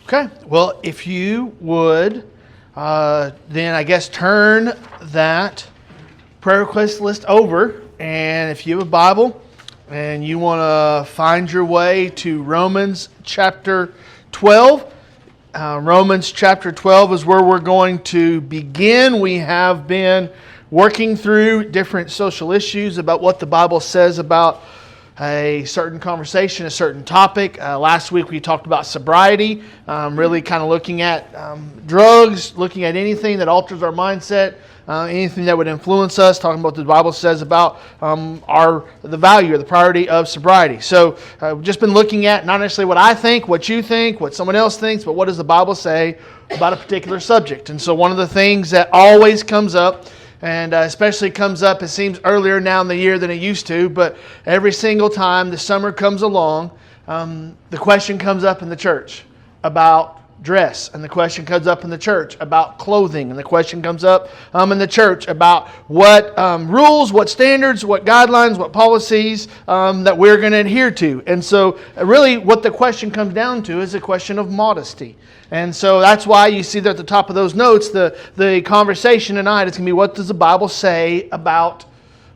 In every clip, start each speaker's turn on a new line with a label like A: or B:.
A: Okay, well, if you would, then I guess turn that prayer request list over. And if you have a Bible and you want to find your way to Romans chapter 12, Romans chapter 12 is where we're going to begin. We have been working through different social issues about what the Bible says about a certain conversation, a certain topic. Last week we talked about sobriety, really kind of looking at drugs, looking at anything that alters our mindset, anything that would influence us, talking about what the Bible says about the value or the priority of sobriety. So we've just been looking at not necessarily what I think, what you think, what someone else thinks, but what does the Bible say about a particular subject. And so one of the things that always comes up, and especially comes up, it seems, earlier now in the year than it used to, but every single time the summer comes along, the question comes up in the church about dress, and the question comes up in the church about clothing, and the question comes up in the church about what rules, what standards, what guidelines, what policies that we're going to adhere to. And so really what the question comes down to is a question of modesty. And so that's why you see there at the top of those notes, the conversation tonight is going to be, what does the Bible say about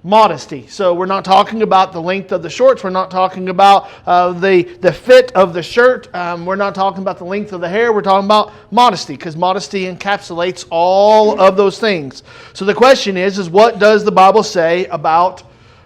A: modesty? So we're not talking about the length of the shorts. We're not talking about the fit of the shirt. We're not talking about the length of the hair. We're talking about modesty, because modesty encapsulates all of those things. So the question is what does the Bible say about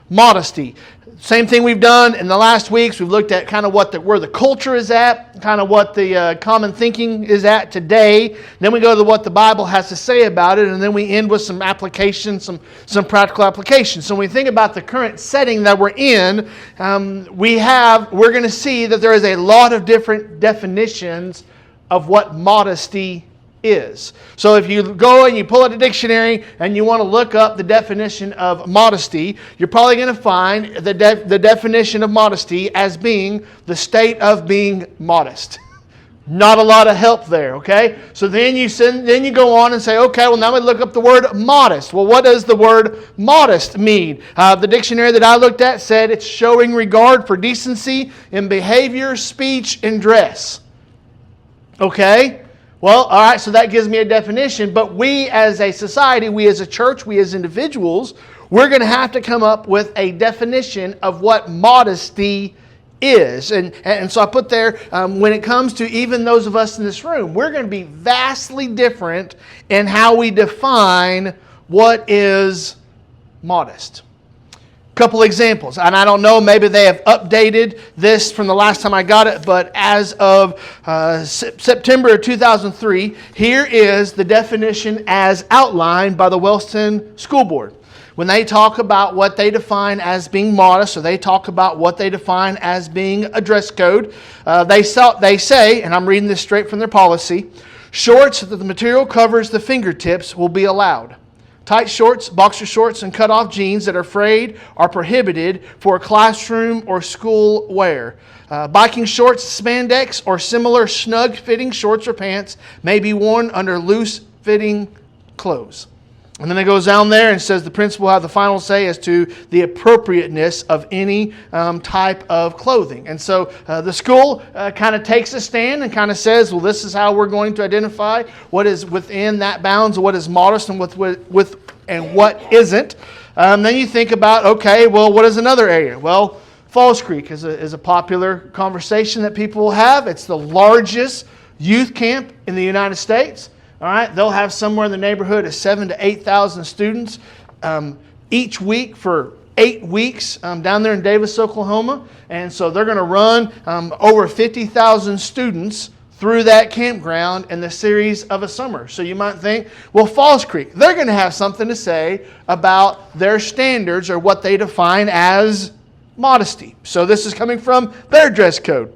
A: modesty? Same thing we've done in the last weeks. We've looked at kind of where the culture is at, kind of what the common thinking is at today. Then we go to what the Bible has to say about it, and then we end with some application, some practical applications. So when we think about the current setting that we're in, we're going to see that there is a lot of different definitions of what modesty is. So if you go and you pull out a dictionary and you want to look up the definition of modesty, you're probably going to find the definition of modesty as being the state of being modest. Not a lot of help there, okay? So then you go on and say, okay, well now we look up the word modest. Well, what does the word modest mean? The dictionary that I looked at said it's showing regard for decency in behavior, speech, and dress. Okay? Well, all right, so that gives me a definition, but we as a society, we as a church, we as individuals, we're going to have to come up with a definition of what modesty is. And so I put there, when it comes to even those of us in this room, we're going to be vastly different in how we define what is modest. Couple examples, and I don't know, maybe they have updated this from the last time I got it, but as of September of 2003, here is the definition as outlined by the Wellston School Board. When they talk about what they define as being modest, or they talk about what they define as being a dress code, they say, and I'm reading this straight from their policy, shorts that the material covers the fingertips will be allowed. Tight shorts, boxer shorts, and cut-off jeans that are frayed are prohibited for classroom or school wear. Biking shorts, spandex, or similar snug-fitting shorts or pants may be worn under loose-fitting clothes. And then it goes down there and says the principal will have the final say as to the appropriateness of any type of clothing. And so the school kind of takes a stand and kind of says, well, this is how we're going to identify what is within that bounds, what is modest and and what isn't. Then you think about, okay, well, what is another area? Well, Falls Creek is a popular conversation that people will have. It's the largest youth camp in the United States. All right, they'll have somewhere in the neighborhood of 7,000 to 8,000 students each week for 8 weeks down there in Davis, Oklahoma. And so they're going to run over 50,000 students through that campground in the series of a summer. So you might think, well, Falls Creek, they're going to have something to say about their standards or what they define as modesty. So this is coming from their dress code.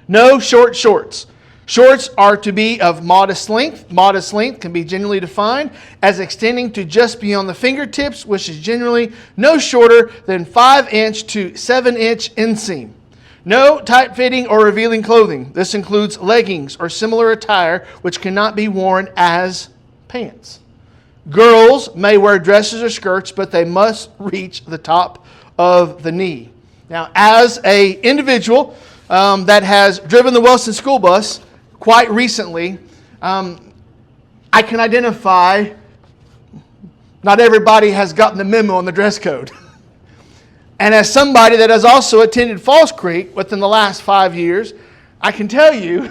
A: No short shorts. Shorts are to be of modest length. Modest length can be generally defined as extending to just beyond the fingertips, which is generally no shorter than 5-inch to 7-inch inseam. No tight-fitting or revealing clothing. This includes leggings or similar attire which cannot be worn as pants. Girls may wear dresses or skirts, but they must reach the top of the knee. Now, as an individual that has driven the Wellston school bus, quite recently, I can identify not everybody has gotten the memo on the dress code. And as somebody that has also attended Falls Creek within the last 5 years, I can tell you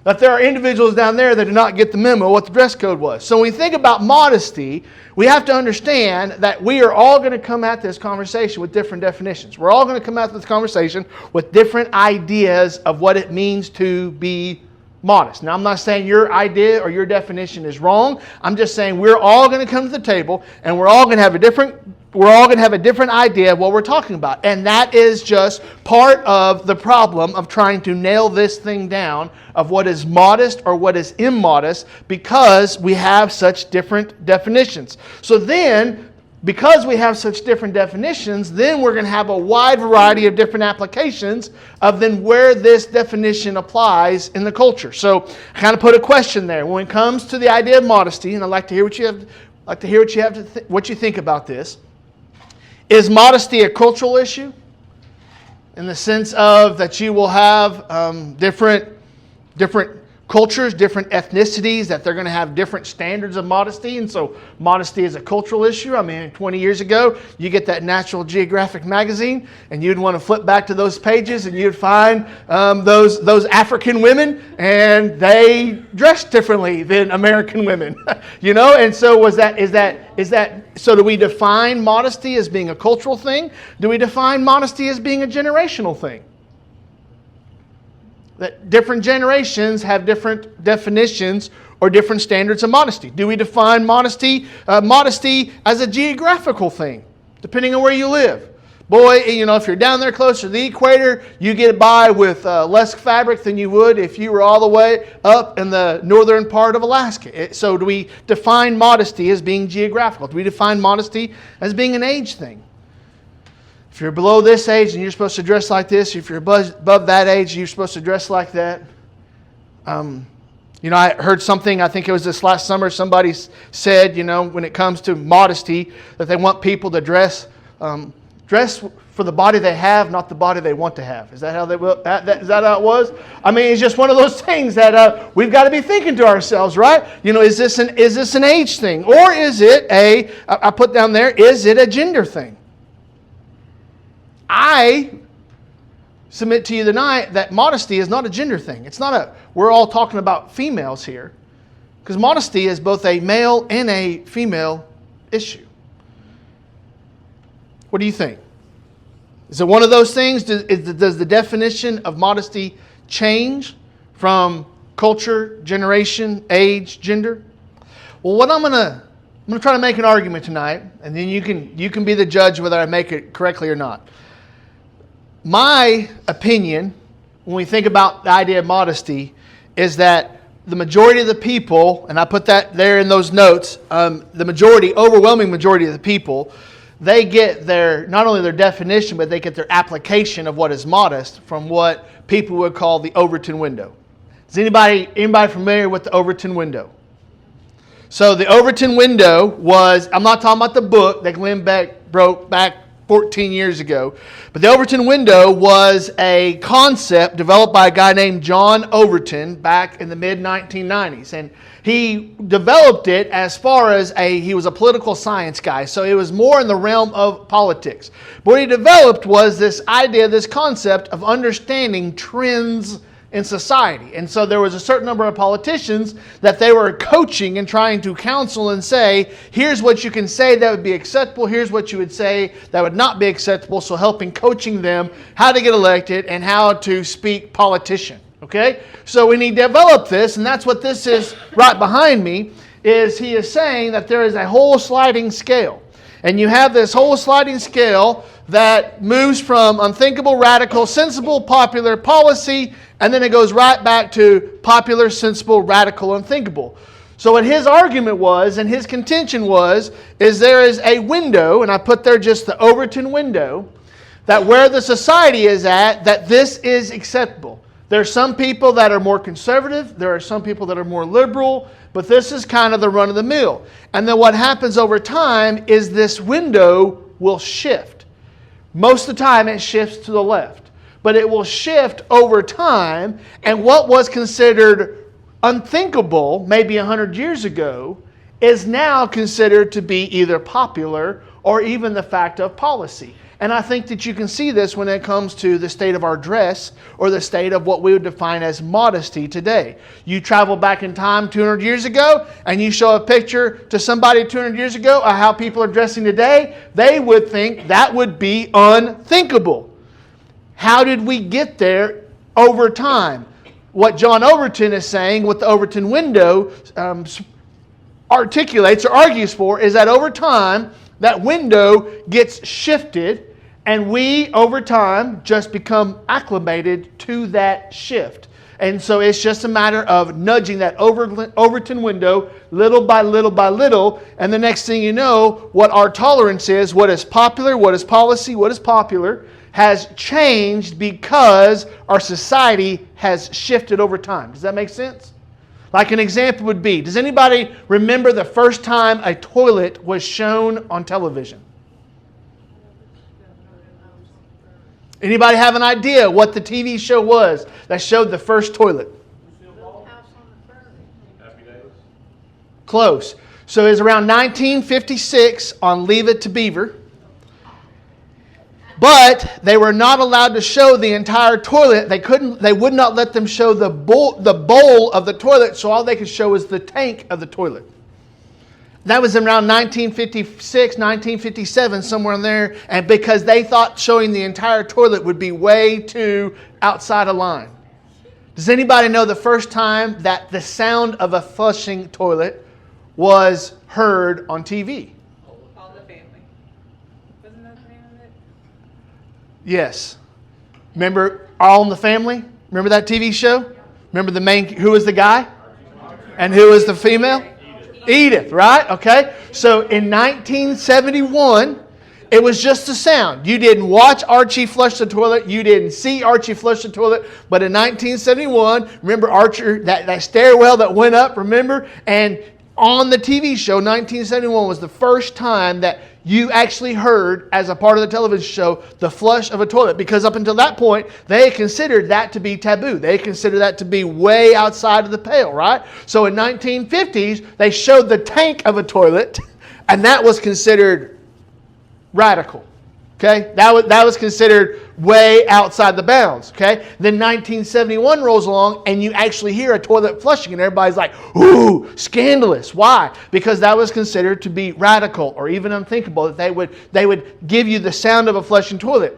A: that there are individuals down there that did not get the memo what the dress code was. So when we think about modesty, we have to understand that we are all going to come at this conversation with different definitions. We're all going to come at this conversation with different ideas of what it means to be modest. Now, I'm not saying your idea or your definition is wrong. I'm just saying we're all going to come to the table and we're all going to have a different idea of what we're talking about. And that is just part of the problem of trying to nail this thing down of what is modest or what is immodest, because we have such different definitions. So then, because we have such different definitions, then we're going to have a wide variety of different applications of then where this definition applies in the culture. So I kind of put a question there. When it comes to the idea of modesty, and I'd like to hear what you think about this. Is modesty a cultural issue? In the sense of that you will have different cultures, different ethnicities, that they're going to have different standards of modesty. And so modesty is a cultural issue. I mean, 20 years ago, you get that National Geographic magazine, and you'd want to flip back to those pages, and you'd find those African women, and they dressed differently than American women. And so is that so do we define modesty as being a cultural thing? Do we define modesty as being a generational thing? That different generations have different definitions or different standards of modesty. Do we define modesty as a geographical thing, depending on where you live? Boy, if you're down there closer to the equator, you get by with less fabric than you would if you were all the way up in the northern part of Alaska. So do we define modesty as being geographical? Do we define modesty as being an age thing? If you're below this age and you're supposed to dress like this, if you're above that age, you're supposed to dress like that. I heard something, I think it was this last summer, somebody said, when it comes to modesty, that they want people to dress for the body they have, not the body they want to have. Is that how it was? I mean, it's just one of those things that we've got to be thinking to ourselves, right? Is this an age thing? Or is it I put down there, is it a gender thing? I submit to you tonight that modesty is not a gender thing. We're all talking about females here. Because modesty is both a male and a female issue. What do you think? Is it one of those things? Does the definition of modesty change from culture, generation, age, gender? Well, I'm going to try to make an argument tonight, and then you can be the judge whether I make it correctly or not. My opinion, when we think about the idea of modesty, is that the majority of the people, and I put that there in those notes, overwhelming majority of the people, they get not only their definition, but they get their application of what is modest from what people would call the Overton window. Is anybody familiar with the Overton window? So the Overton window was, I'm not talking about the book that Glenn Beck wrote back 14 years ago. But the Overton window was a concept developed by a guy named John Overton back in the mid-1990s. And he developed it as far as he was a political science guy. So it was more in the realm of politics. But what he developed was this idea, this concept of understanding trends in society. And so there was a certain number of politicians that they were coaching and trying to counsel and say, here's what you can say that would be acceptable, here's what you would say that would not be acceptable. So coaching them how to get elected and how to speak politician. Okay? So when he developed this, and that's what this is right behind me, is he is saying that there is a whole sliding scale. And you have this whole sliding scale that moves from unthinkable, radical, sensible, popular, policy, and then it goes right back to popular, sensible, radical, unthinkable. So what his argument was, and his contention was, is there is a window, and I put there just the Overton window, that where the society is at, that this is acceptable. There are some people that are more conservative, there are some people that are more liberal, but this is kind of the run of the mill. And then what happens over time is this window will shift. Most of the time it shifts to the left. but it will shift over time. And what was considered unthinkable maybe 100 years ago is now considered to be either popular or even the fact of policy. And I think that you can see this when it comes to the state of our dress or the state of what we would define as modesty today. You travel back in time 200 years ago and you show a picture to somebody 200 years ago of how people are dressing today, they would think that would be unthinkable. How did we get there over time? What John Overton is saying, what the Overton window articulates or argues for, is that over time, that window gets shifted, and we, over time, just become acclimated to that shift. And so it's just a matter of nudging that Overton window little by little by little, and the next thing you know, what our tolerance is, what is popular, what is policy, what is popular, has changed because our society has shifted over time. Does that make sense? Like an example would be, does anybody remember the first time a toilet was shown on television? Anybody have an idea what the TV show was that showed the first toilet? Close. So it was around 1956 on Leave It to Beaver. But they were not allowed to show the entire toilet. They would not let them show the bowl of the toilet, so all they could show was the tank of the toilet. That was around 1956, 1957, somewhere in there, and because they thought showing the entire toilet would be way too outside of line. Does anybody know the first time that the sound of a flushing toilet was heard on TV? Yes. Remember All in the Family? Remember that TV show? Remember who was the guy? And who was the female? Edith, right? Okay. So in 1971, it was just a sound. You didn't watch Archie flush the toilet. You didn't see Archie flush the toilet. But in 1971, remember Archer, that stairwell that went up, remember? And on the TV show, 1971 was the first time that you actually heard, as a part of the television show, the flush of a toilet. Because up until that point, they considered that to be taboo. They considered that to be way outside of the pale, right? So in 1950s, they showed the tank of a toilet, and that was considered radical. Okay? That was considered way outside the bounds. Okay? Then 1971 rolls along and you actually hear a toilet flushing and everybody's like, ooh, scandalous. Why? Because that was considered to be radical or even unthinkable, that they would give you the sound of a flushing toilet.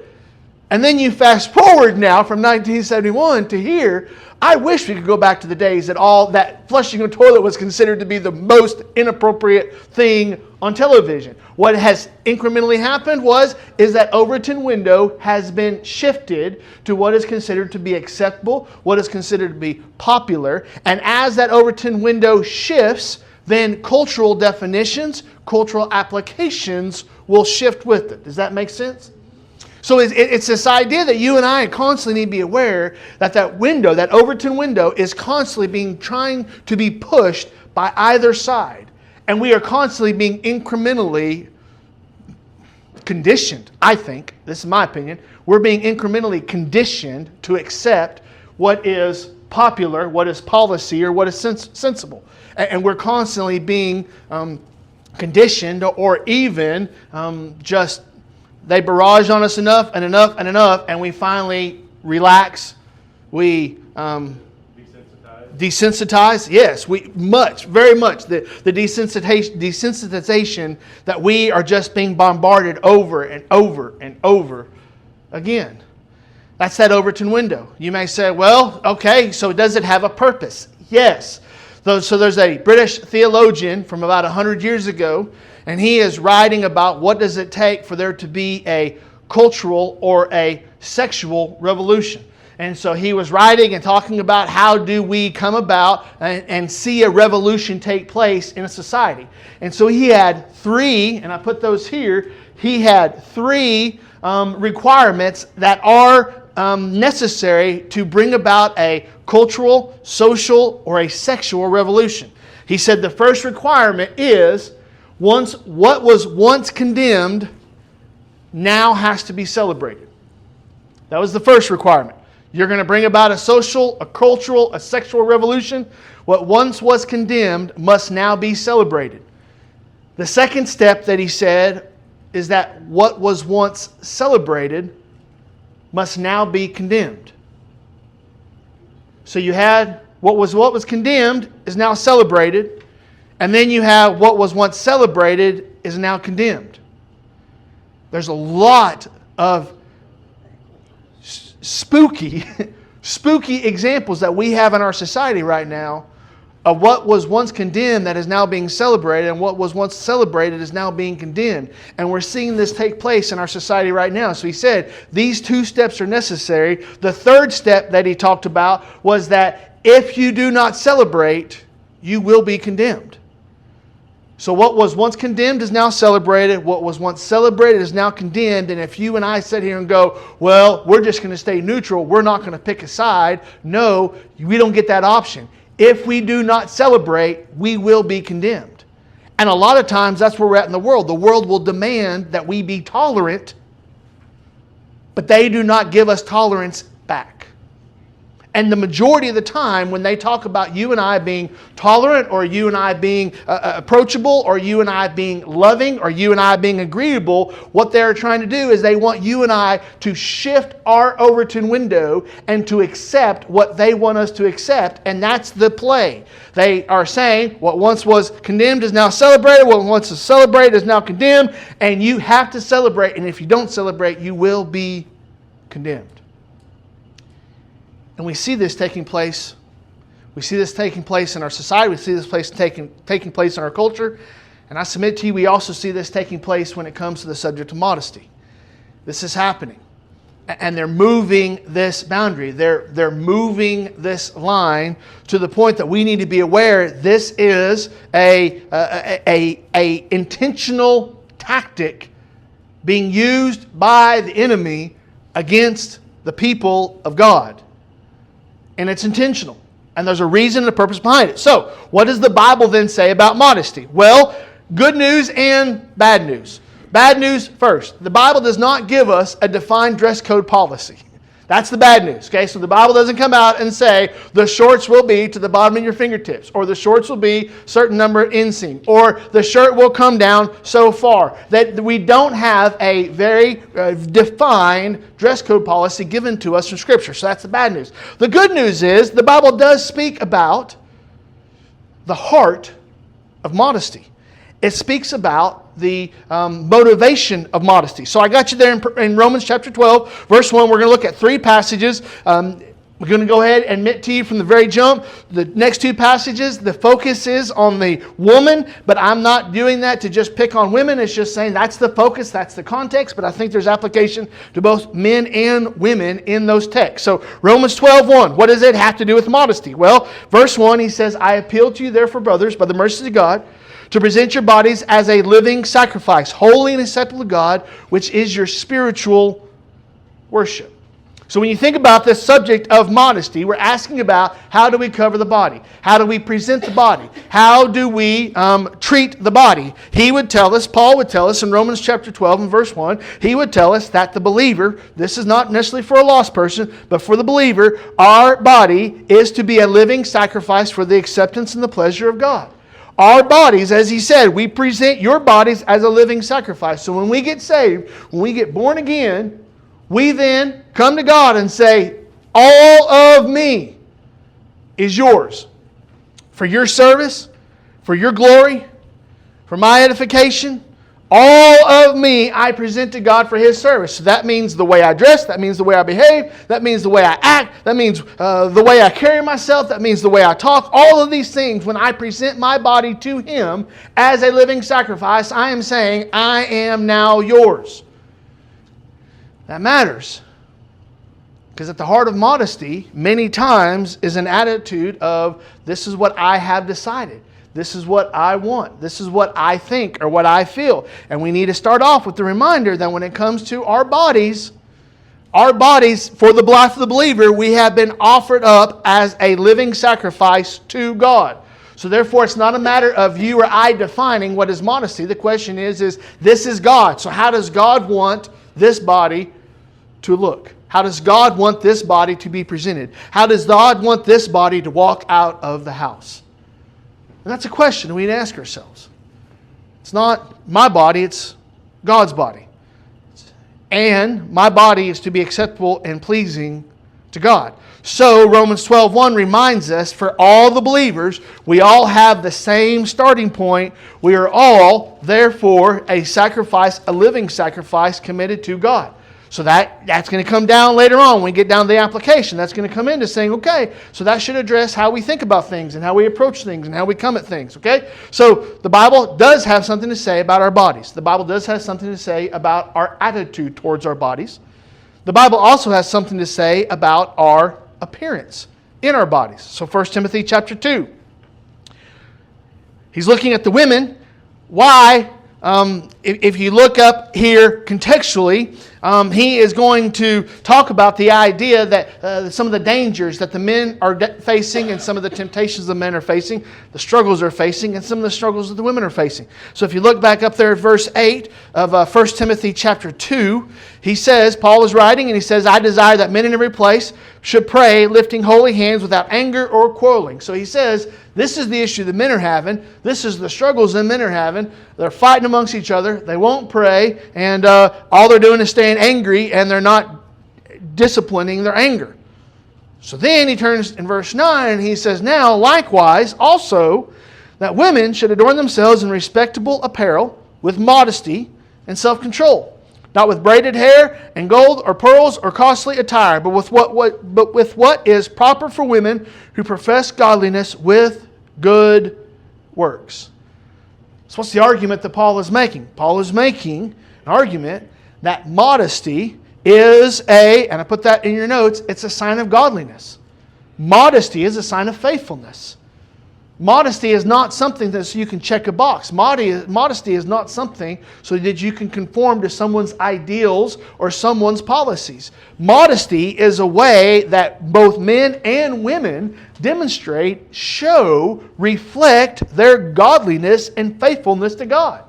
A: And then you fast forward now from 1971 to here. I wish we could go back to the days that flushing a toilet was considered to be the most inappropriate thing on television. What has incrementally happened is that Overton window has been shifted to what is considered to be acceptable, what is considered to be popular. And as that Overton window shifts, then cultural definitions, cultural applications will shift with it. Does that make sense? So it's this idea that you and I constantly need to be aware that window, that Overton window, is constantly trying to be pushed by either side. And we are constantly being incrementally conditioned, I think, this is my opinion, we're being incrementally conditioned to accept what is popular, what is policy, or what is sensible. And we're constantly being conditioned or even just... They barrage on us enough, and we finally relax. We desensitize. Yes, very much. The desensitization that we are just being bombarded over and over and over again. That's that Overton window. You may say, well, okay, so does it have a purpose? Yes. So there's a British theologian from about 100 years ago, and he is writing about what does it take for there to be a cultural or a sexual revolution. And so he was writing and talking about how do we come about and see a revolution take place in a society. And so he had three, and I put those here, he had three requirements that are necessary to bring about a cultural, social, or a sexual revolution. He said the first requirement is what was once condemned now has to be celebrated. That was the first requirement. You're going to bring about a social, a cultural, a sexual revolution. What once was condemned must now be celebrated. The second step that he said is that what was once celebrated must now be condemned. So you had what was condemned is now celebrated, and then you have what was once celebrated is now condemned. There's a lot of spooky examples that we have in our society right now of what was once condemned that is now being celebrated, and what was once celebrated is now being condemned. And we're seeing this take place in our society right now. So he said these two steps are necessary. The third step that he talked about was that if you do not celebrate, you will be condemned. So what was once condemned is now celebrated. What was once celebrated is now condemned. And if you and I sit here and go, well, we're just going to stay neutral, we're not going to pick a side. No, we don't get that option. If we do not celebrate, we will be condemned. And a lot of times that's where we're at in the world. The world will demand that we be tolerant, but they do not give us tolerance back. And the majority of the time when they talk about you and I being tolerant, or you and I being approachable, or you and I being loving, or you and I being agreeable, what they're trying to do is they want you and I to shift our Overton window and to accept what they want us to accept. And that's the play. They are saying what once was condemned is now celebrated, what once was celebrated is now condemned, and you have to celebrate. And if you don't celebrate, you will be condemned. And we see this taking place. We see this taking place in our society. We see this taking place in our culture. And I submit to you, we also see this taking place when it comes to the subject of modesty. This is happening. And they're moving this boundary. They're moving this line to the point that we need to be aware this is a intentional tactic being used by the enemy against the people of God. And it's intentional. And there's a reason and a purpose behind it. So, what does the Bible then say about modesty? Well, good news and bad news. Bad news first. The Bible does not give us a defined dress code policy. That's the bad news. Okay, so the Bible doesn't come out and say the shorts will be to the bottom of your fingertips, or the shorts will be a certain number of inseam, or the shirt will come down so far. That we don't have a very defined dress code policy given to us from Scripture. So that's the bad news. The good news is the Bible does speak about the heart of modesty. It speaks about the motivation of modesty. So I got you there in Romans chapter 12, verse 1. We're going to look at three passages. We're going to go ahead and admit to you from the very jump, the next two passages, the focus is on the woman, but I'm not doing that to just pick on women. It's just saying that's the focus, that's the context, but I think there's application to both men and women in those texts. So Romans 12:1, what does it have to do with modesty? Well, verse 1, he says, I appeal to you therefore, brothers, by the mercies of God, to present your bodies as a living sacrifice, holy and acceptable to God, which is your spiritual worship. So when you think about this subject of modesty, we're asking about how do we cover the body? How do we present the body? How do we treat the body? He would tell us, Paul would tell us in Romans chapter 12 and verse 1, he would tell us that the believer, this is not necessarily for a lost person, but for the believer, our body is to be a living sacrifice for the acceptance and the pleasure of God. Our bodies, as he said, we present your bodies as a living sacrifice. So when we get saved, when we get born again, we then come to God and say, all of me is yours. For your service, for your glory, for my edification, all of me I present to God for His service. So that means the way I dress, that means the way I behave, that means the way I act, that means the way I carry myself, that means the way I talk. All of these things, when I present my body to Him as a living sacrifice, I am saying, I am now yours. That matters. Because at the heart of modesty, many times, is an attitude of, this is what I have decided. This is what I want. This is what I think or what I feel. And we need to start off with the reminder that when it comes to our bodies, for the life of the believer, we have been offered up as a living sacrifice to God. So therefore, it's not a matter of you or I defining what is modesty. The question is this is God. So how does God want this body to look? How does God want this body to be presented? How does God want this body to walk out of the house? And that's a question we need to ask ourselves. It's not my body, it's God's body. And my body is to be acceptable and pleasing to God. So Romans 12:1 reminds us, for all the believers, we all have the same starting point. We are all, therefore, a sacrifice, a living sacrifice committed to God. So that's going to come down later on when we get down to the application. That's going to come into saying, okay, so that should address how we think about things and how we approach things and how we come at things, okay? So the Bible does have something to say about our bodies. The Bible does have something to say about our attitude towards our bodies. The Bible also has something to say about our appearance in our bodies. So 1 Timothy chapter 2. He's looking at the women. Why? If you look up here contextually, he is going to talk about the idea that some of the dangers that the men are facing and some of the temptations the men are facing, the struggles they're facing, and some of the struggles that the women are facing. So if you look back up there at verse 8 of 1 Timothy chapter 2, he says, Paul is writing and he says, I desire that men in every place should pray, lifting holy hands without anger or quarreling. So he says, this is the issue the men are having. This is the struggles the men are having. They're fighting amongst each other. They won't pray. And all they're doing is staying angry, and they're not disciplining their anger. So then he turns in verse 9 and he says, now likewise also that women should adorn themselves in respectable apparel with modesty and self-control. Not with braided hair and gold or pearls or costly attire, but with what is proper for women who profess godliness with good works. So what's the argument that Paul is making? Paul is making an argument that modesty is and I put that in your notes, it's a sign of godliness. Modesty is a sign of faithfulness. Modesty is not something that so you can check a box. Modesty is not something so that you can conform to someone's ideals or someone's policies. Modesty is a way that both men and women demonstrate, show, reflect their godliness and faithfulness to God.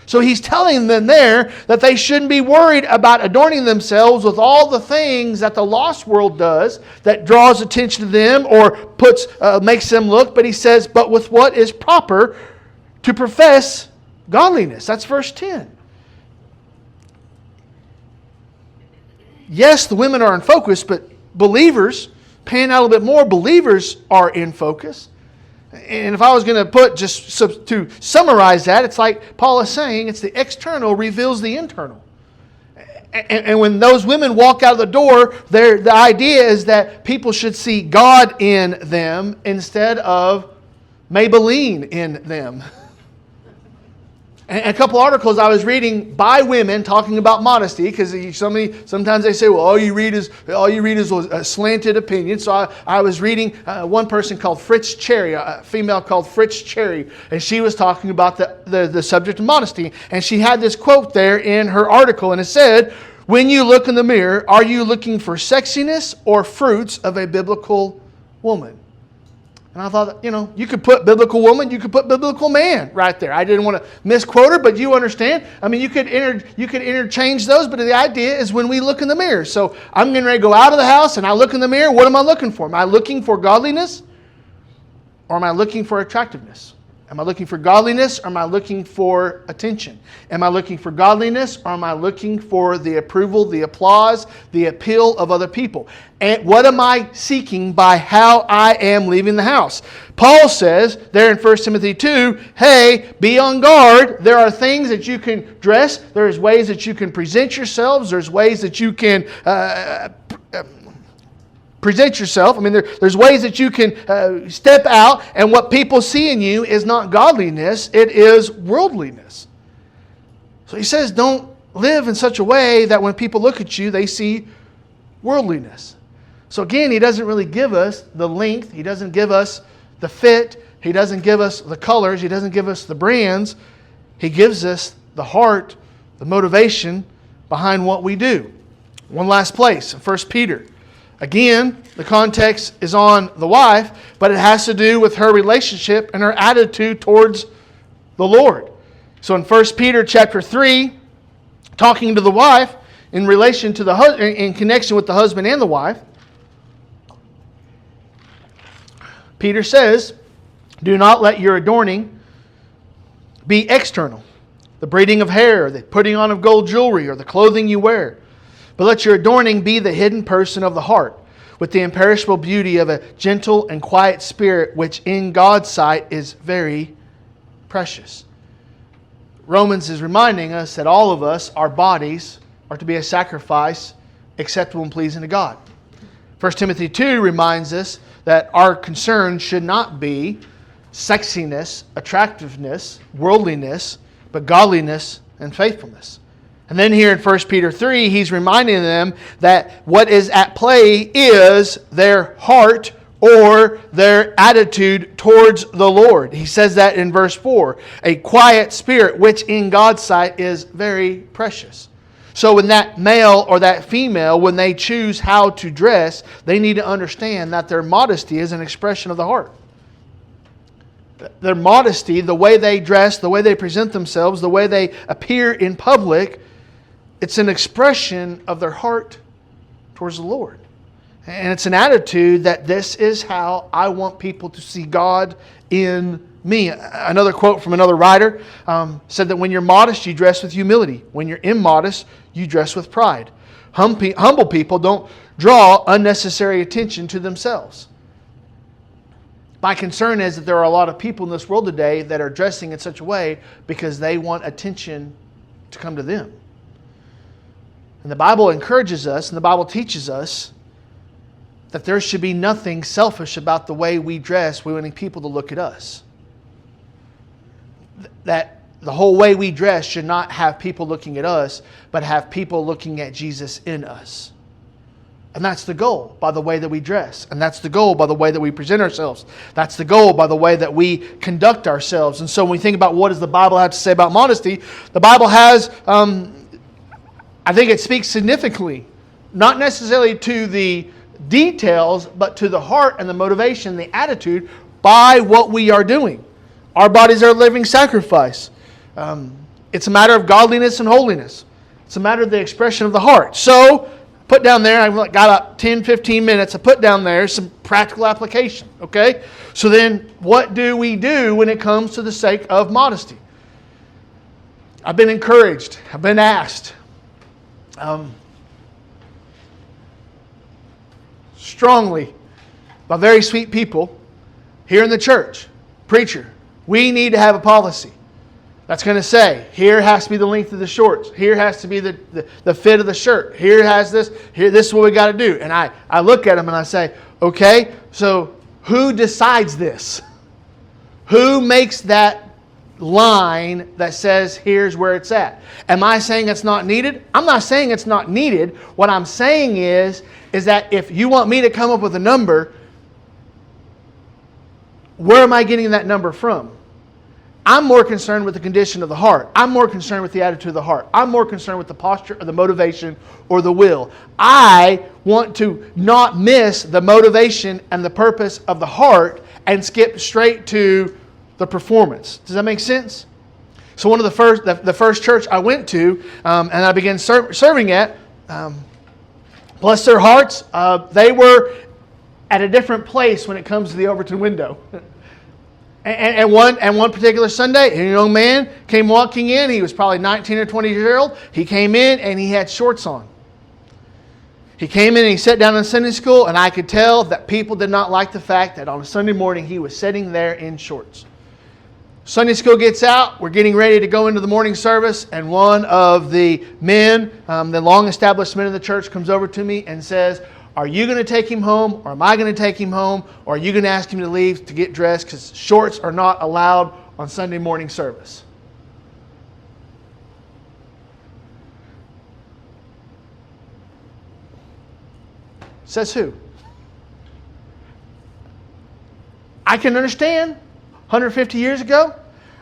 A: So he's telling them there that they shouldn't be worried about adorning themselves with all the things that the lost world does that draws attention to them or makes them look. But he says, but with what is proper to profess godliness. That's verse 10. Yes, the women are in focus, but believers, paying out a little bit more, believers are in focus. And if I was going to to summarize that, it's like Paul is saying, it's the external reveals the internal. And when those women walk out of the door, the idea is that people should see God in them instead of Maybelline in them. And a couple articles I was reading by women talking about modesty, because sometimes they say, well, all you read is a slanted opinion. So I was reading one person called Fritz Cherry, a female called Fritz Cherry, and she was talking about the subject of modesty. And she had this quote there in her article, and it said, when you look in the mirror, are you looking for sexiness or fruits of a biblical woman? And I thought, you could put biblical woman, you could put biblical man right there. I didn't want to misquote her, but you understand. I mean, you could interchange those, but the idea is when we look in the mirror. So I'm getting ready to go out of the house and I look in the mirror. What am I looking for? Am I looking for godliness or am I looking for attractiveness? Am I looking for godliness or am I looking for attention? Am I looking for godliness or am I looking for the approval, the applause, the appeal of other people? And what am I seeking by how I am leaving the house? Paul says there in 1 Timothy 2, hey, be on guard. There are things that you can dress. There's ways that you can present yourselves. There's ways that you can present yourself. I mean, there's ways that you can step out, and what people see in you is not godliness, it is worldliness. So he says, don't live in such a way that when people look at you, they see worldliness. So again, he doesn't really give us the length, he doesn't give us the fit, he doesn't give us the colors, he doesn't give us the brands. He gives us the heart, the motivation behind what we do. One last place, in 1 Peter. Again, the context is on the wife, but it has to do with her relationship and her attitude towards the Lord. So in 1 Peter chapter 3, talking to the wife, in relation to in connection with the husband and the wife. Peter says, do not let your adorning be external, the braiding of hair, the putting on of gold jewelry, or the clothing you wear. But let your adorning be the hidden person of the heart, with the imperishable beauty of a gentle and quiet spirit, which in God's sight is very precious. Romans is reminding us that all of us, our bodies, are to be a sacrifice acceptable and pleasing to God. 1 Timothy 2 reminds us that our concern should not be sexiness, attractiveness, worldliness, but godliness and faithfulness. And then here in 1 Peter 3, he's reminding them that what is at play is their heart or their attitude towards the Lord. He says that in verse 4, a quiet spirit, which in God's sight is very precious. So when that male or that female, when they choose how to dress, they need to understand that their modesty is an expression of the heart. Their modesty, the way they dress, the way they present themselves, the way they appear in public, it's an expression of their heart towards the Lord. And it's an attitude that this is how I want people to see God in me. Another quote from another writer said that when you're modest, you dress with humility. When you're immodest, you dress with pride. Humble people don't draw unnecessary attention to themselves. My concern is that there are a lot of people in this world today that are dressing in such a way because they want attention to come to them. And the Bible encourages us and the Bible teaches us that there should be nothing selfish about the way we dress. We want people to look at us. That the whole way we dress should not have people looking at us, but have people looking at Jesus in us. And that's the goal by the way that we dress. And that's the goal by the way that we present ourselves. That's the goal by the way that we conduct ourselves. And so when we think about what does the Bible have to say about modesty, the Bible has, I think it speaks significantly, not necessarily to the details, but to the heart and the motivation, the attitude by what we are doing. Our bodies are a living sacrifice. It's a matter of godliness and holiness. It's a matter of the expression of the heart. So, put down there, I've got about 10, 15 minutes. I put down there some practical application. Okay? So then, what do we do when it comes to the sake of modesty? I've been encouraged. I've been asked. Strongly by very sweet people here in the church. Preacher, we need to have a policy that's going to say, here has to be the length of the shorts. Here has to be the fit of the shirt. Here has this. Here, this is what we got to do. And I look at them and I say, okay, so who decides this? Who makes that line that says, here's where it's at? Am I saying it's not needed? I'm not saying it's not needed. What I'm saying is that if you want me to come up with a number, where am I getting that number from? I'm more concerned with the condition of the heart. I'm more concerned with the attitude of the heart. I'm more concerned with the posture or the motivation or the will. I want to not miss the motivation and the purpose of the heart and skip straight to the performance. Does that make sense? So one of the first church I went to and I began serving at, bless their hearts, they were at a different place when it comes to the Overton window. And one particular Sunday, a young man came walking in. He was probably 19 or 20 years old. He came in and he had shorts on. He came in and he sat down in Sunday school, and I could tell that people did not like the fact that on a Sunday morning he was sitting there in shorts. Sunday school gets out. We're getting ready to go into the morning service, and one of the men, the long-established men of the church, comes over to me and says, are you going to take him home, or am I going to take him home, or are you going to ask him to leave to get dressed because shorts are not allowed on Sunday morning service? Says who? I can understand 150 years ago.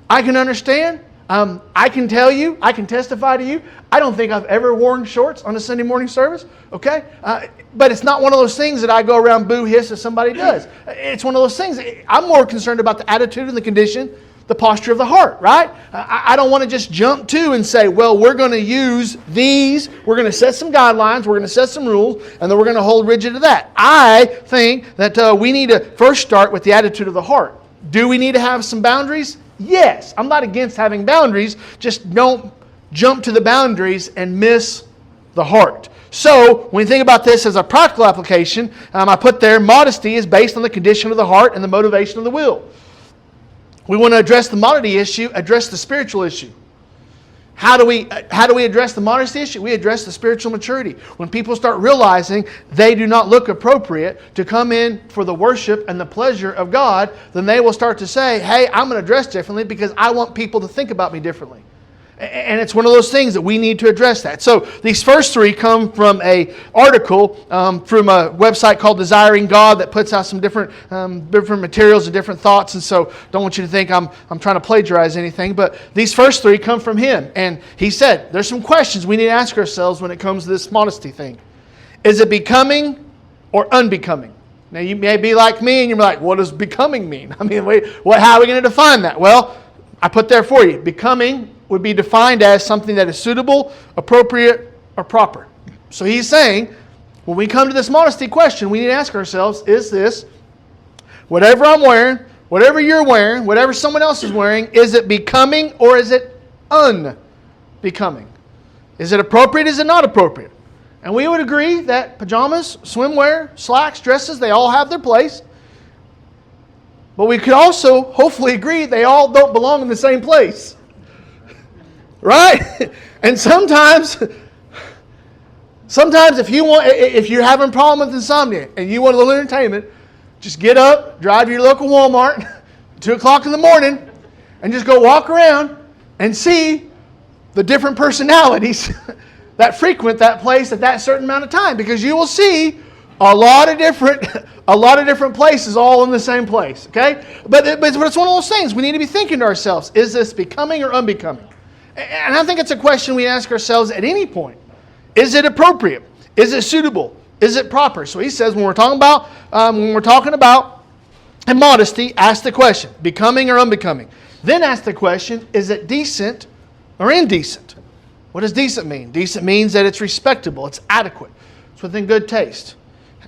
A: I can understand. I can tell you, I can testify to you, I don't think I've ever worn shorts on a Sunday morning service, okay? But it's not one of those things that I go around boo hiss if somebody does. It's one of those things, I'm more concerned about the attitude and the condition the posture of the heart, right? I don't want to just jump to and say, well, we're going to use these, we're going to set some guidelines, we're going to set some rules, and then we're going to hold rigid to that. I think that we need to first start with the attitude of the heart. Do we need to have some boundaries? Yes. I'm not against having boundaries, just don't jump to the boundaries and miss the heart. So, when you think about this as a practical application, I put there, modesty is based on the condition of the heart and the motivation of the will. We want to address the modesty issue, address the spiritual issue. How do we address the modesty issue? We address the spiritual maturity. When people start realizing they do not look appropriate to come in for the worship and the pleasure of God, then they will start to say, hey, I'm going to dress differently because I want people to think about me differently. And it's one of those things that we need to address that. So these first three come from an article from a website called Desiring God that puts out some different materials and different thoughts. And so don't want you to think I'm trying to plagiarize anything. But these first three come from him. And he said, there's some questions we need to ask ourselves when it comes to this modesty thing. Is it becoming or unbecoming? Now you may be like me and you're like, what does becoming mean? I mean, how are we going to define that? Well, I put there for you. Becoming would be defined as something that is suitable, appropriate, or proper. So he's saying, when we come to this modesty question, we need to ask ourselves, is this, whatever I'm wearing, whatever you're wearing, whatever someone else is wearing, is it becoming or is it unbecoming? Is it appropriate, is it not appropriate? And we would agree that pajamas, swimwear, slacks, dresses, they all have their place. But we could also hopefully agree they all don't belong in the same place. Right? And sometimes if you're having a problem with insomnia and you want a little entertainment, just get up, drive to your local Walmart, 2 o'clock in the morning, and just go walk around and see the different personalities that frequent that place at that certain amount of time, because you will see a lot of different places all in the same place. Okay? But it's one of those things we need to be thinking to ourselves, is this becoming or unbecoming? And I think it's a question we ask ourselves at any point. Is it appropriate? Is it suitable? Is it proper? So he says when we're talking about modesty, ask the question, becoming or unbecoming. Then ask the question, is it decent or indecent? What does decent mean? Decent means that it's respectable, it's adequate, it's within good taste.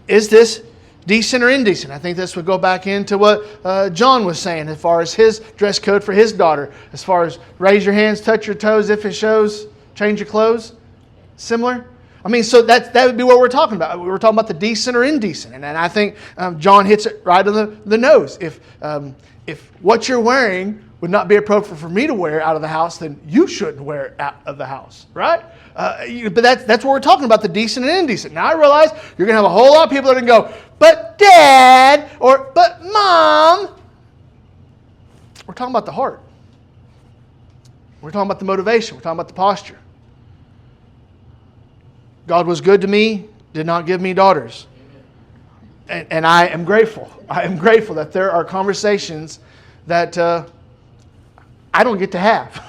A: Is this decent or indecent? I think this would go back into what John was saying as far as his dress code for his daughter. As far as raise your hands, touch your toes, if it shows, change your clothes. Similar? I mean, so that would be what we're talking about. We're talking about the decent or indecent. And I think John hits it right on the nose. If what you're wearing would not be appropriate for me to wear out of the house, then you shouldn't wear it out of the house, right? But that's what we're talking about, the decent and indecent. Now I realize you're going to have a whole lot of people that are going to go, but Dad, or but Mom. We're talking about the heart. We're talking about the motivation. We're talking about the posture. God was good to me, did not give me daughters. And I am grateful. I am grateful that there are conversations that I don't get to have.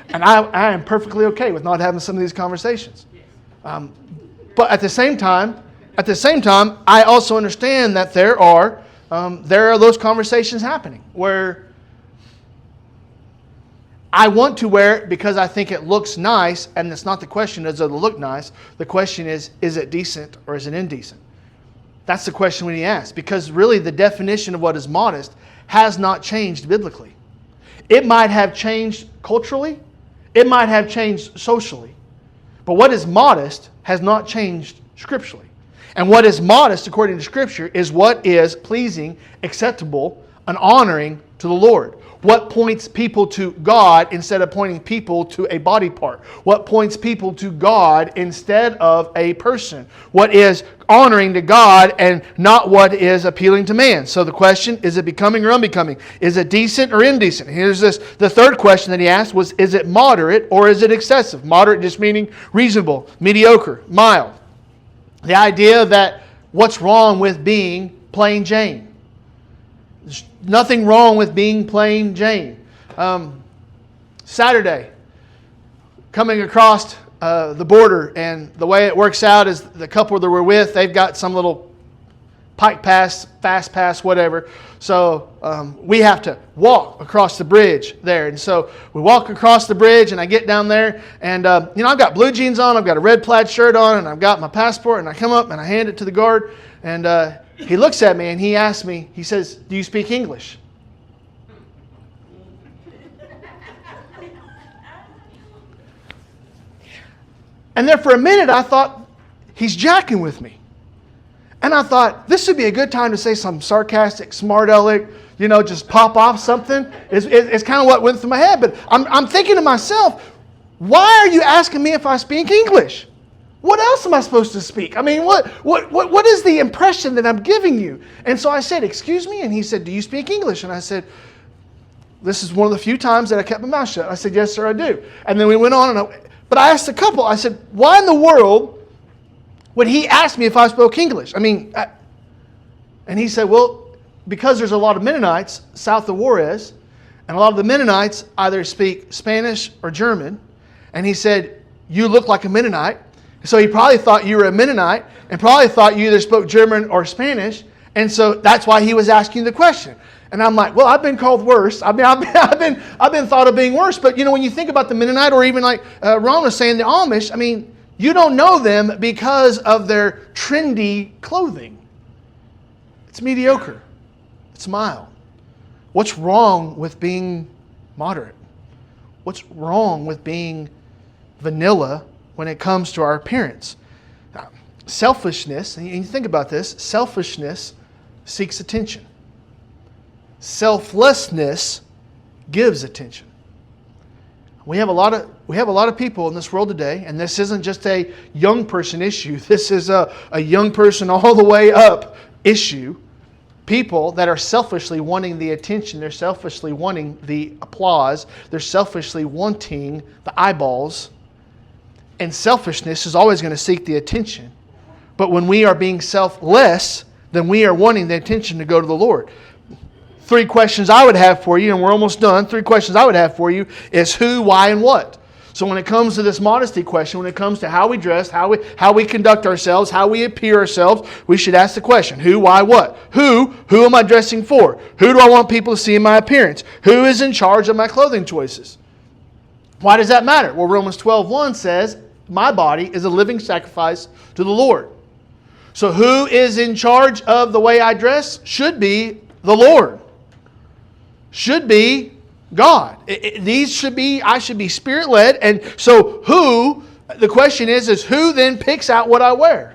A: And I am perfectly okay with not having some of these conversations. But at the same time, I also understand that there are those conversations happening where I want to wear it because I think it looks nice, and it's not the question, does it look nice? The question is it decent or is it indecent? That's the question we need to ask, because really the definition of what is modest has not changed biblically. It might have changed culturally, it might have changed socially, but what is modest has not changed scripturally. And what is modest, according to Scripture, is what is pleasing, acceptable, and honoring to the Lord. What points people to God instead of pointing people to a body part? What points people to God instead of a person? What is honoring to God and not what is appealing to man? So the question, is it becoming or unbecoming? Is it decent or indecent? Here's the third question that he asked was, is it moderate or is it excessive? Moderate just meaning reasonable, mediocre, mild. The idea that what's wrong with being plain Jane? There's nothing wrong with being plain Jane. Saturday, coming across the border, and the way it works out is the couple that we're with, they've got some little Pike Pass, Fast Pass, whatever. So we have to walk across the bridge there. And so we walk across the bridge, and I get down there, and I've got blue jeans on, I've got a red plaid shirt on, and I've got my passport, and I come up and I hand it to the guard, and he looks at me and he asks me, he says, "Do you speak English?" And there for a minute I thought, he's jacking with me. And I thought, this would be a good time to say some sarcastic, smart aleck, just pop off something. It's kind of what went through my head. But I'm thinking to myself, why are you asking me if I speak English? What else am I supposed to speak? I mean, what is the impression that I'm giving you? And so I said, "Excuse me?" And he said, "Do you speak English?" And I said, this is one of the few times that I kept my mouth shut. I said, "Yes, sir, I do." And then we went on, but I asked the couple, I said, why in the world would he ask me if I spoke English? And he said, well, because there's a lot of Mennonites south of Juarez, and a lot of the Mennonites either speak Spanish or German. And he said, you look like a Mennonite. So he probably thought you were a Mennonite, and probably thought you either spoke German or Spanish. And so that's why he was asking the question. And I'm like, well, I've been called worse. I've been thought of being worse. But when you think about the Mennonite, or even like Ron was saying, the Amish, you don't know them because of their trendy clothing. It's mediocre. It's mild. What's wrong with being moderate? What's wrong with being vanilla when it comes to our appearance? Selfishness, and you think about this, selfishness seeks attention. Selflessness gives attention. We have a lot of people in this world today, and this isn't just a young person issue. This is a young person all the way up issue. People that are selfishly wanting the attention, they're selfishly wanting the applause, they're selfishly wanting the eyeballs. And selfishness is always going to seek the attention. But when we are being selfless, then we are wanting the attention to go to the Lord. 3 questions I would have for you, and we're almost done. 3 questions I would have for you is who, why, and what. So when it comes to this modesty question, when it comes to how we dress, how we conduct ourselves, how we appear ourselves, we should ask the question, who, why, what? Who am I dressing for? Who do I want people to see in my appearance? Who is in charge of my clothing choices? Why does that matter? Well, Romans 12:1 says, my body is a living sacrifice to the Lord. So who is in charge of the way I dress? Should be the Lord. Should be God. I should be Spirit-led. And so the question is who then picks out what I wear?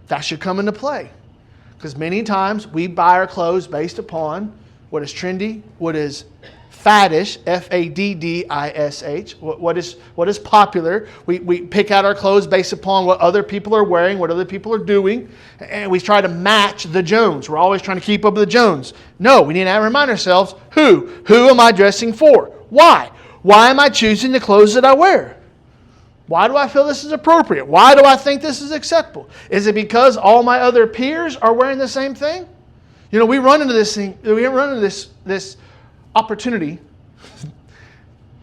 A: That should come into play. Because many times we buy our clothes based upon what is trendy, what is faddish, F-A-D-D-I-S-H, what is popular. We pick out our clothes based upon what other people are wearing, what other people are doing, and we try to match the Jones. We're always trying to keep up with the Jones. No, we need to remind ourselves, who am I dressing for? Why? Why am I choosing the clothes that I wear? Why do I feel this is appropriate? Why do I think this is acceptable? Is it because all my other peers are wearing the same thing? We run into this opportunity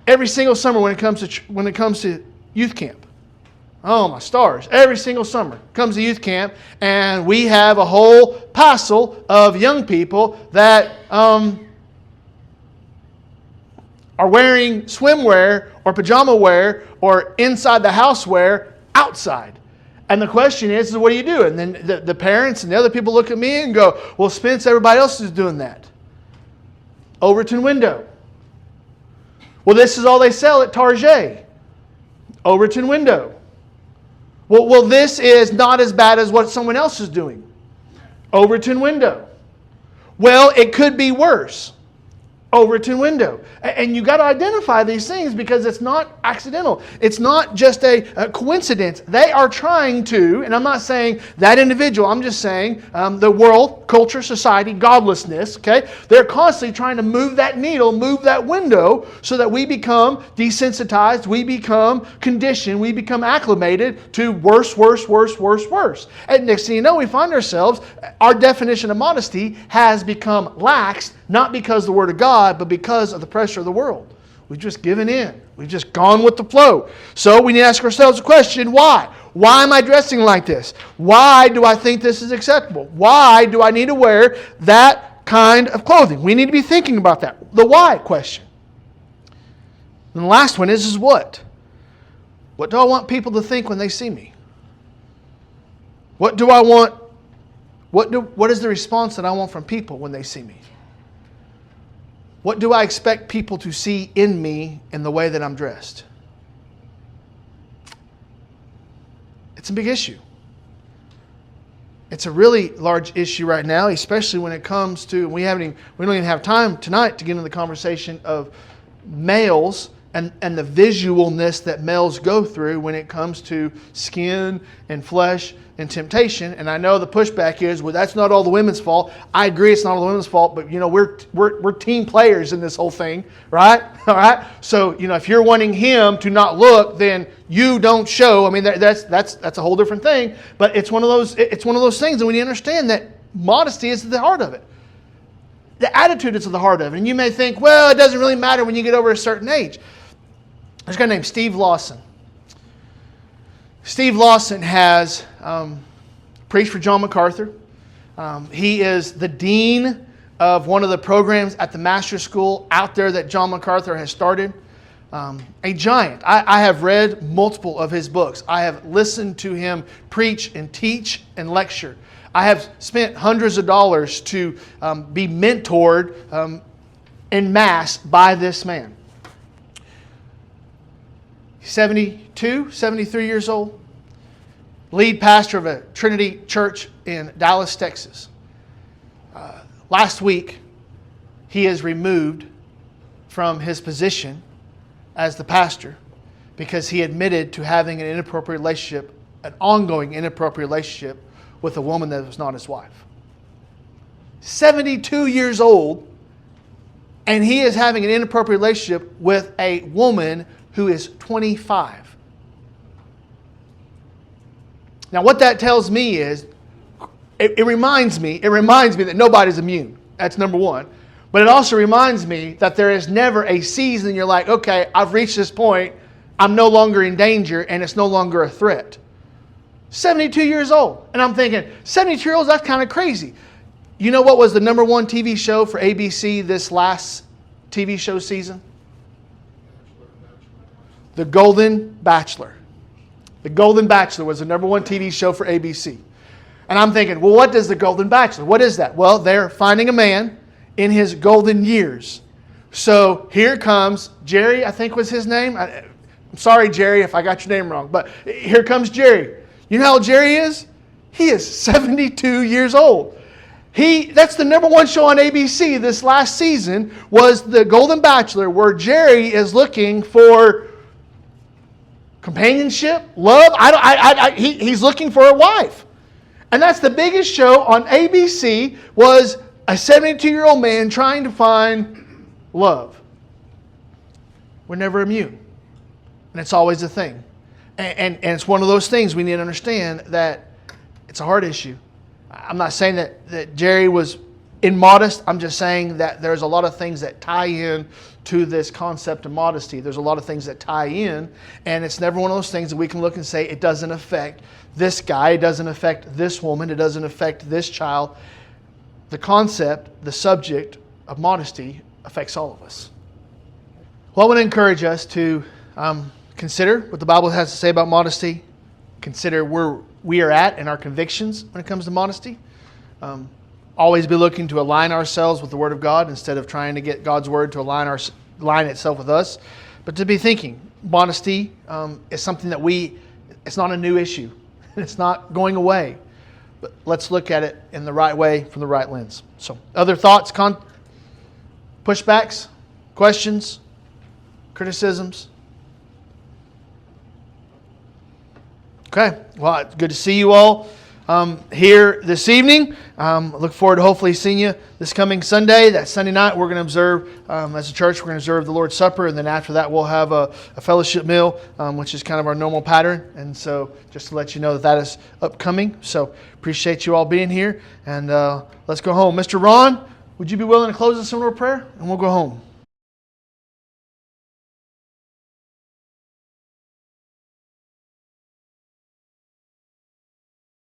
A: every single summer when it comes to youth camp. Oh my stars. Every single summer comes to youth camp, and we have a whole passel of young people that are wearing swimwear or pajama wear or inside the house wear outside. And the question is what do you do? And then the parents and the other people look at me and go, well, Spence, everybody else is doing that. Overton window. Well, this is all they sell at Target. Overton window. Well, this is not as bad as what someone else is doing. Overton window. Well, it could be worse. Overton window. And you got to identify these things because it's not accidental. It's not just a coincidence. They are trying to, and I'm not saying that individual, I'm just saying the world, culture, society, godlessness, okay? They're constantly trying to move that needle, move that window so that we become desensitized, we become conditioned, we become acclimated to worse. And next thing you know, we find ourselves, our definition of modesty has become lax, not because of the Word of God, but because of the pressure of the world. We've just given in. We've just gone with the flow. So we need to ask ourselves a question, why? Why am I dressing like this? Why do I think this is acceptable? Why do I need to wear that kind of clothing? We need to be thinking about that. The why question. And the last one is what? What do I want people to think when they see me? What do I want? What is the response that I want from people when they see me? What do I expect people to see in me in the way that I'm dressed? It's a big issue. It's a really large issue right now, especially when it comes to, we don't even have time tonight to get into the conversation of males and the visualness that males go through when it comes to skin and flesh and temptation. And I know the pushback is, well, that's not all the women's fault. I agree, it's not all the women's fault, but we're team players in this whole thing, right? All right. So if you're wanting him to not look, then you don't show. I mean, that's a whole different thing. But it's one of those things, and we need to understand that modesty is at the heart of it. The attitude is at the heart of it. And you may think, well, it doesn't really matter when you get over a certain age. There's a guy named Steve Lawson. Steve Lawson has preached for John MacArthur. He is the dean of one of the programs at the Master's School out there that John MacArthur has started. A giant. I have read multiple of his books. I have listened to him preach and teach and lecture. I have spent hundreds of dollars to be mentored en masse by this man. 72, 73 years old. Lead pastor of a Trinity church in Dallas, Texas. Last week, he is removed from his position as the pastor because he admitted to having an inappropriate relationship, an ongoing inappropriate relationship with a woman that was not his wife. 72 years old, and he is having an inappropriate relationship with a woman who is 25. Now, what that tells me is, it reminds me that nobody's immune. That's number one. But it also reminds me that there is never a season you're like, okay, I've reached this point, I'm no longer in danger, and it's no longer a threat. 72 years old. And I'm thinking, 72 years old, that's kind of crazy. You know what was the number one TV show for ABC this last TV show season? The Golden Bachelor. The Golden Bachelor was the number one TV show for ABC. And I'm thinking, well, what does the Golden Bachelor? What is that? Well, they're finding a man in his golden years. So here comes Jerry, I think was his name. I'm sorry, Jerry, if I got your name wrong. But here comes Jerry. You know how old Jerry is? He is 72 years old. That's the number one show on ABC this last season was The Golden Bachelor, where Jerry is looking for companionship, love. He's looking for a wife. And that's the biggest show on ABC, was a 72-year-old man trying to find love. We're never immune. And it's always a thing. And it's one of those things we need to understand that it's a hard issue. I'm not saying that Jerry was immodest. I'm just saying that there's a lot of things that tie in to this concept of modesty. There's a lot of things that tie in, and it's never one of those things that we can look and say it doesn't affect this guy, it doesn't affect this woman, it doesn't affect this child. The concept, the subject of modesty affects all of us. Well, I want to encourage us to consider what the Bible has to say about modesty, consider where we are at in our convictions when it comes to modesty. Always be looking to align ourselves with the Word of God instead of trying to get God's Word to align itself with us. But to be thinking, modesty is something that it's not a new issue. It's not going away. But let's look at it in the right way from the right lens. So, other thoughts, pushbacks, questions, criticisms? Okay, well, it's good to see you all here this evening. Look forward to hopefully seeing you this coming Sunday. That Sunday night, we're going to observe, as a church, we're going to observe the Lord's Supper, and then after that, we'll have a fellowship meal, which is kind of our normal pattern. And so, just to let you know that is upcoming. So, appreciate you all being here, and let's go home. Mr. Ron, would you be willing to close us in a prayer, and we'll go home?